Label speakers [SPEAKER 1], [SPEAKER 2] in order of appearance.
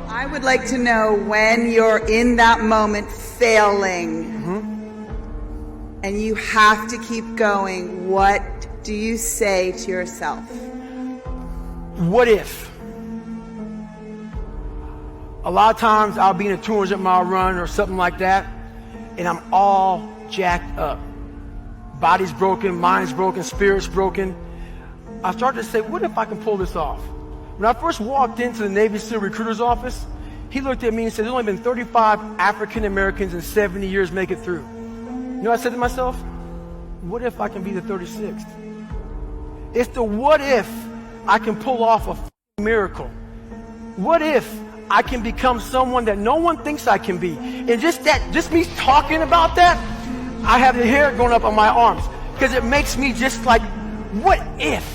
[SPEAKER 1] I would like to know when you're in that moment failing and you have to keep going, what do you say to yourself?
[SPEAKER 2] What if? A lot of times I'll be in a 200-mile run or something like that, and I'm all jacked up. Body's broken, mind's broken, spirit's broken. I started to say, what if I can pull this off? When I first walked into the Navy SEAL recruiter's office, he looked at me and said, there's only been 35 African Americans in 70 years make it through. You know what I said to myself? What if I can be the 36th? It's the what if I can pull off a miracle. What if I can become someone that no one thinks I can be? And just me talking about that, I have the hair going up on my arms because it makes me just like, what if?